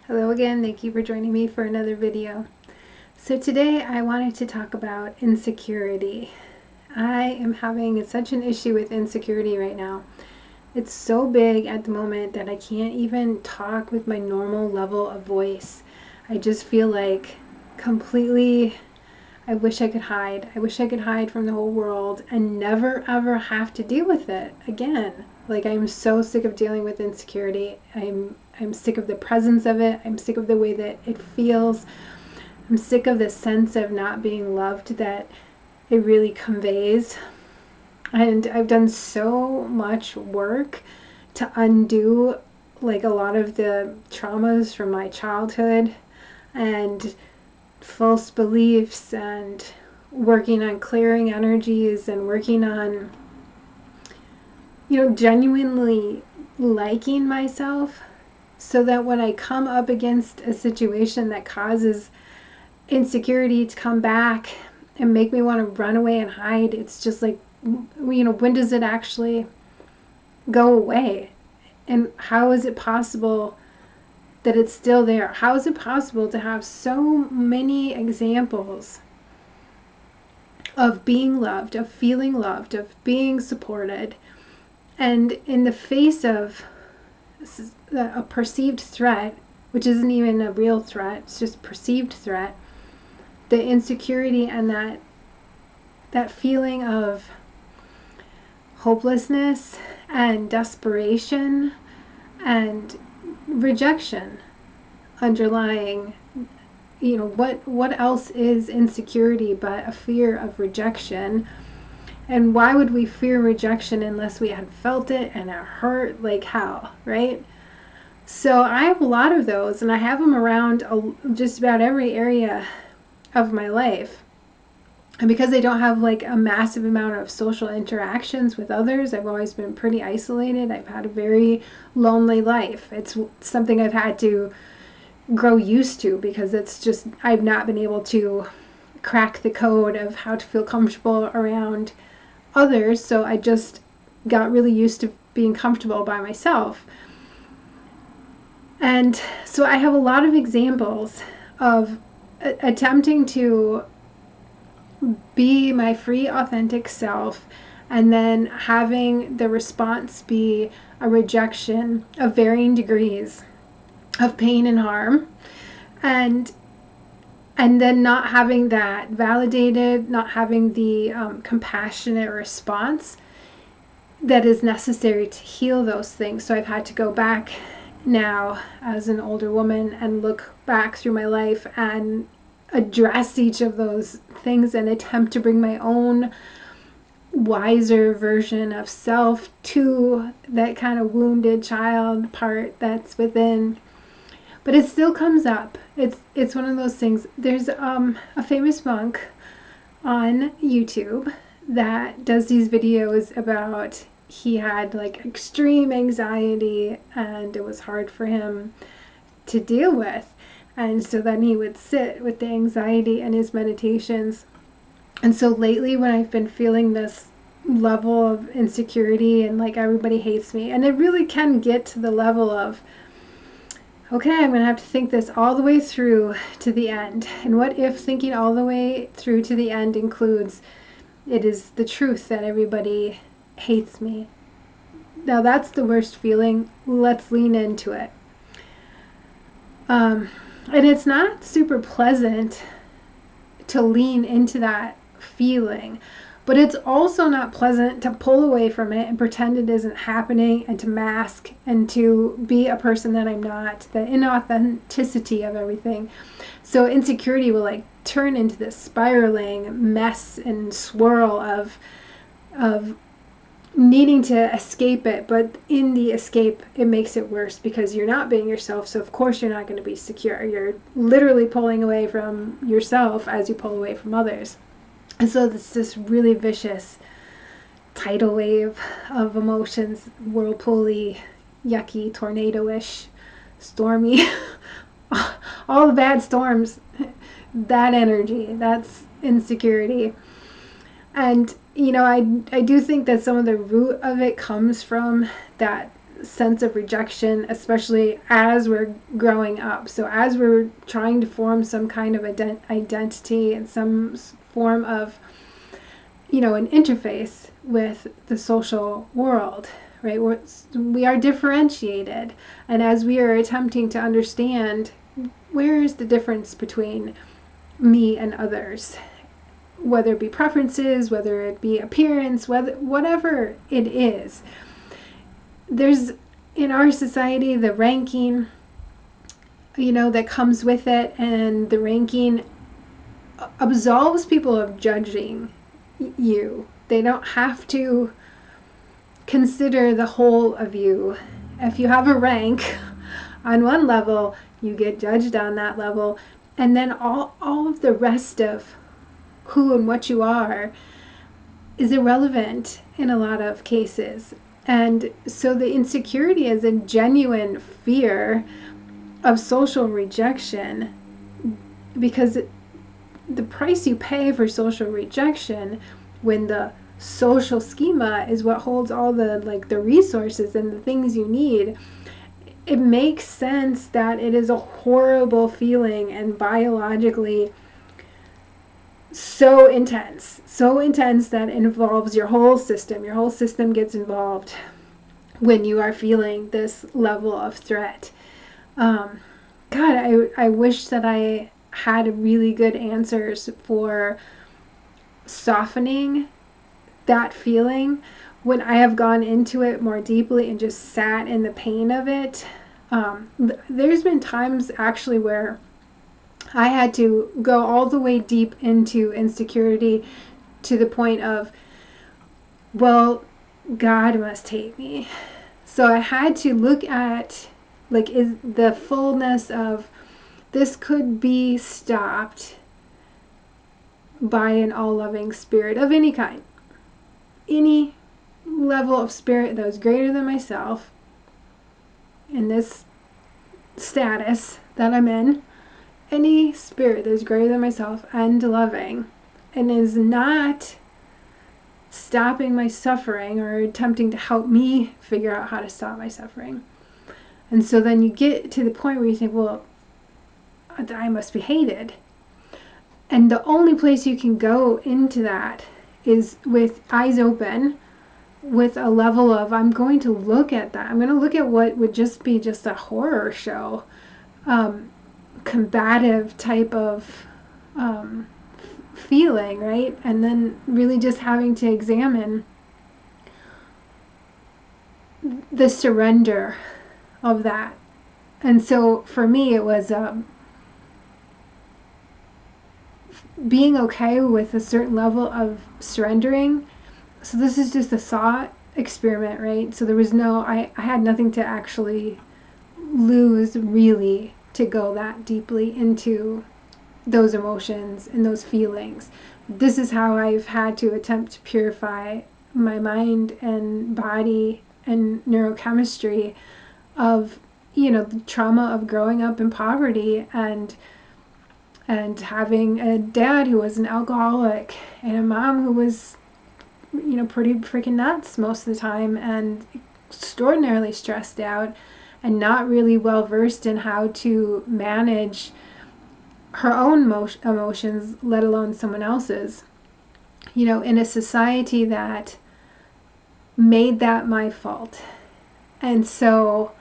Hello again, thank you for joining me for another video. So today I wanted to talk about insecurity. I am having such an issue with insecurity right now. It's so big at the moment that I can't even talk with my normal level of voice. I just feel like completely, I wish I could hide. I wish I could hide from the whole world and never ever have to deal with it again. Like, I'm so sick of dealing with insecurity. I'm sick of the presence of it. I'm sick of the way that it feels. I'm sick of the sense of not being loved that it really conveys. And I've done so much work to undo like a lot of the traumas from my childhood and false beliefs, and working on clearing energies and working on, genuinely liking myself, so that when I come up against a situation that causes insecurity to come back and make me want to run away and hide, it's just like, when does it actually go away? And how is it possible that it's still there? How is it possible to have so many examples of being loved, of feeling loved, of being supported, and in the face of a perceived threat, which isn't even a real threat, it's just perceived threat, the insecurity and that feeling of hopelessness and desperation and rejection underlying, what else is insecurity but a fear of rejection? And why would we fear rejection unless we had felt it and it hurt? Like, how, right? So I have a lot of those, and I have them around just about every area of my life. And because I don't have like a massive amount of social interactions with others, I've always been pretty isolated. I've had a very lonely life. It's something I've had to grow used to, because it's just, I've not been able to crack the code of how to feel comfortable around others. So I just got really used to being comfortable by myself. And so I have a lot of examples of attempting to be my free, authentic self, and then having the response be a rejection of varying degrees of pain and harm, and then not having that validated, not having the compassionate response that is necessary to heal those things. So I've had to go back now as an older woman and look back through my life and address each of those things and attempt to bring my own wiser version of self to that kind of wounded child part that's within. But it still comes up. It's one of those things. There's a famous monk on YouTube that does these videos about, he had like extreme anxiety and it was hard for him to deal with. And so then he would sit with the anxiety in his meditations. And so lately, when I've been feeling this level of insecurity and like everybody hates me, and it really can get to the level of, okay, I'm going to have to think this all the way through to the end. And what if thinking all the way through to the end includes, it is the truth that everybody hates me? Now that's the worst feeling. Let's lean into it. And it's not super pleasant to lean into that feeling, but it's also not pleasant to pull away from it and pretend it isn't happening, and to mask and to be a person that I'm not, the inauthenticity of everything. So insecurity will like turn into this spiraling mess and swirl of needing to escape it, but in the escape it makes it worse, because you're not being yourself. So of course you're not going to be secure. You're literally pulling away from yourself as you pull away from others. And so it's this really vicious tidal wave of emotions, whirlpooly, yucky, tornado-ish, stormy, all the bad storms, that energy, that's insecurity. And I do think that some of the root of it comes from that sense of rejection, especially as we're growing up. So as we're trying to form some kind of identity and some form of, an interface with the social world, right? We are differentiated. And as we are attempting to understand where is the difference between me and others, whether it be preferences, whether it be appearance, whatever it is, there's in our society the ranking, that comes with it, and the ranking absolves people of judging you. They don't have to consider the whole of you. If you have a rank on one level, you get judged on that level, and then all of the rest of who and what you are is irrelevant in a lot of cases. And so the insecurity is a genuine fear of social rejection, because the price you pay for social rejection, when the social schema is what holds all the resources and the things you need, it makes sense that it is a horrible feeling and biologically so intense that it involves your whole system. Your whole system gets involved when you are feeling this level of threat. God, I wish that I had really good answers for softening that feeling when I have gone into it more deeply and just sat in the pain of it. There's been times actually where I had to go all the way deep into insecurity to the point of, well, God must hate me. So I had to look at, is the fullness of this could be stopped by an all-loving spirit of any kind. Any level of spirit that was greater than myself in this status that I'm in. Any spirit that is greater than myself and loving and is not stopping my suffering or attempting to help me figure out how to stop my suffering. And so then you get to the point where you think, well, I must be hated. And the only place you can go into that is with eyes open, with a level of, I'm going to look at that. I'm going to look at what would just be just a horror show, combative type of feeling, right? And then really just having to examine the surrender of that. And so for me, it was being okay with a certain level of surrendering. So this is just a thought experiment, right? So there was I had nothing to actually lose really to go that deeply into those emotions and those feelings. This is how I've had to attempt to purify my mind and body and neurochemistry of, the trauma of growing up in poverty and having a dad who was an alcoholic and a mom who was, pretty freaking nuts most of the time and extraordinarily stressed out and not really well versed in how to manage her own emotions, let alone someone else's. In a society that made that my fault. And so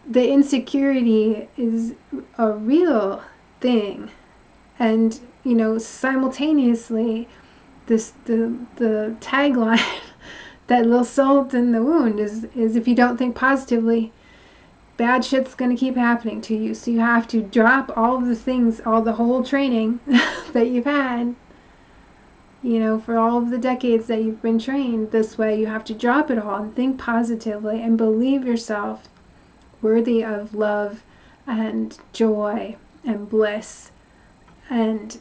the insecurity is a real thing. And, simultaneously, the tagline, that little salt in the wound is if you don't think positively, bad shit's going to keep happening to you. So you have to drop all of the things, the whole training that you've had, for all of the decades that you've been trained this way. You have to drop it all and think positively and believe yourself worthy of love and joy and bliss. And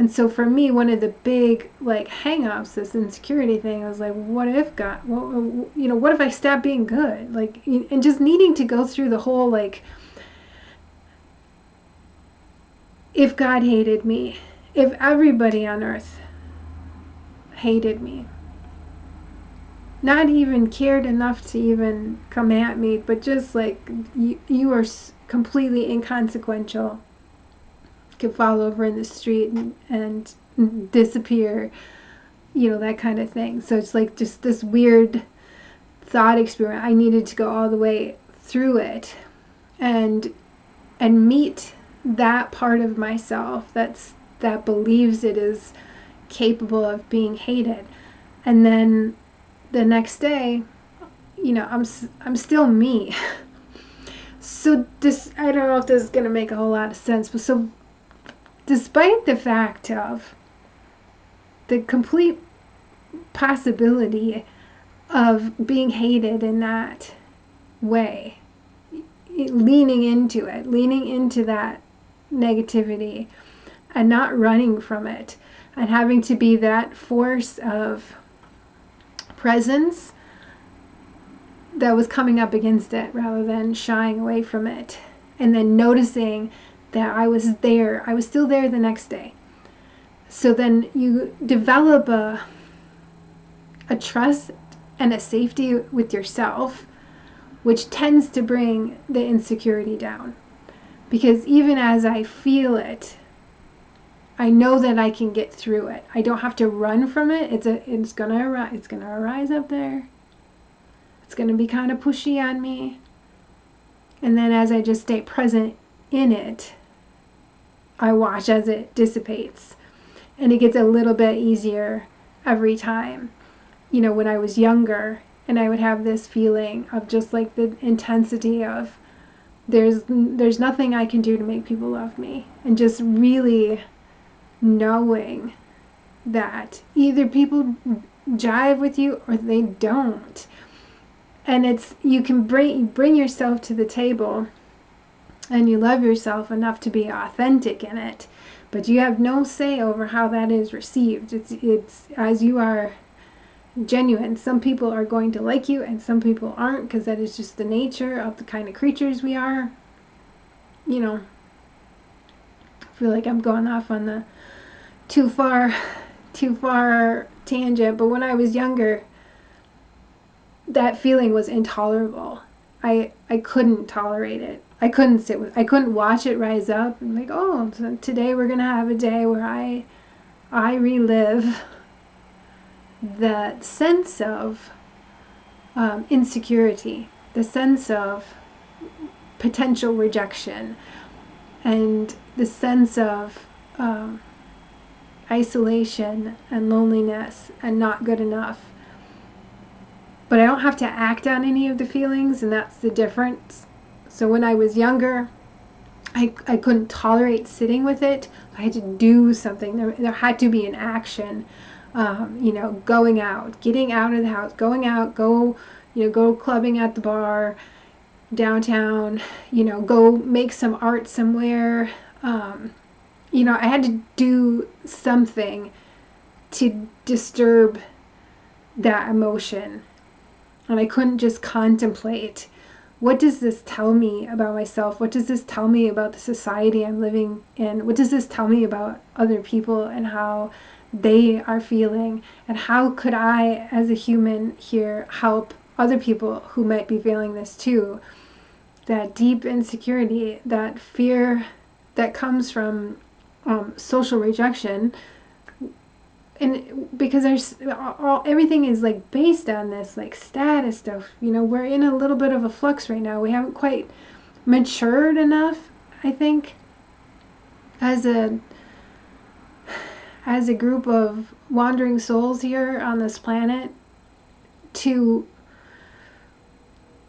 so for me, one of the big hang-ups, this insecurity thing, I was like, what if God, what if I stop being good? And just needing to go through the whole, if God hated me, if everybody on earth hated me, not even cared enough to even come at me, but just like you are completely inconsequential, could fall over in the street and disappear, that kind of thing. So it's like just this weird thought experiment. I needed to go all the way through it and meet that part of myself that believes it is capable of being hated. And then the next day, I'm still me. So this, I don't know if this is going to make a whole lot of sense, but so despite the fact of the complete possibility of being hated in that way, leaning into that negativity and not running from it, and having to be that force of presence that was coming up against it rather than shying away from it, and then noticing that I was still there the next day. So then you develop a trust and a safety with yourself, which tends to bring the insecurity down. Because even as I feel it, I know that I can get through it. I don't have to run from it. It's gonna arise up there. It's gonna be kind of pushy on me. And then as I just stay present in it, I watch as it dissipates. And it gets a little bit easier every time. When I was younger and I would have this feeling of just like the intensity of there's nothing I can do to make people love me, and just really knowing that either people jive with you or they don't. And it's, you can bring yourself to the table and you love yourself enough to be authentic in it, but you have no say over how that is received. It's as you are genuine. Some people are going to like you and some people aren't, because that is just the nature of the kind of creatures we are. I feel like I'm going off on the too far tangent, but when I was younger, that feeling was intolerable. I couldn't tolerate it. I couldn't watch it rise up and like, oh, so today we're gonna have a day where I relive that sense of insecurity, the sense of potential rejection, and the sense of isolation and loneliness and not good enough. But I don't have to act on any of the feelings, and that's the difference. So when I was younger, I couldn't tolerate sitting with it. I had to do something. There had to be an action. Going out, getting out of the house, going out, go clubbing at the bar downtown, go make some art somewhere. I had to do something to disturb that emotion. And I couldn't just contemplate, what does this tell me about myself? What does this tell me about the society I'm living in? What does this tell me about other people and how they are feeling? And how could I, as a human here, help other people who might be feeling this too? That deep insecurity, that fear that comes from social rejection. And because everything is like based on this like status stuff, we're in a little bit of a flux right now. We haven't quite matured enough, I think, as a group of wandering souls here on this planet, to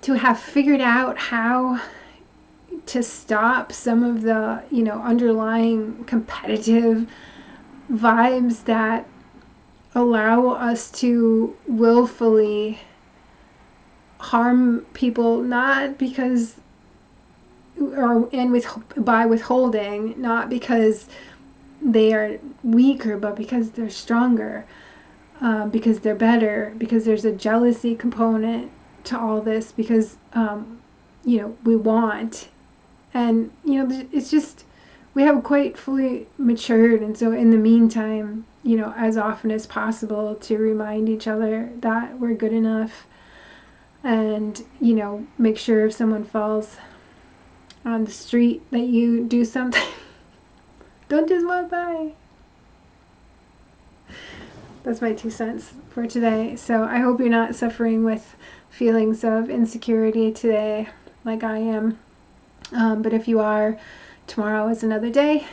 have figured out how to stop some of the underlying competitive vibes that allow us to willfully harm people, not because by withholding, not because they are weaker, but because they're stronger, because they're better, because there's a jealousy component to all this, because we want, and it's just, we have quite fully matured. And so in the meantime, as often as possible to remind each other that we're good enough, and make sure if someone falls on the street that you do something. Don't just walk by. That's my 2 cents for today. So I hope you're not suffering with feelings of insecurity today like I am. But if you are, tomorrow is another day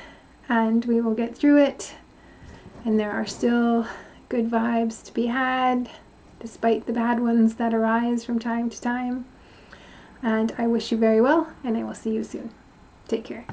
and we will get through it. And there are still good vibes to be had, despite the bad ones that arise from time to time. And I wish you very well, and I will see you soon. Take care.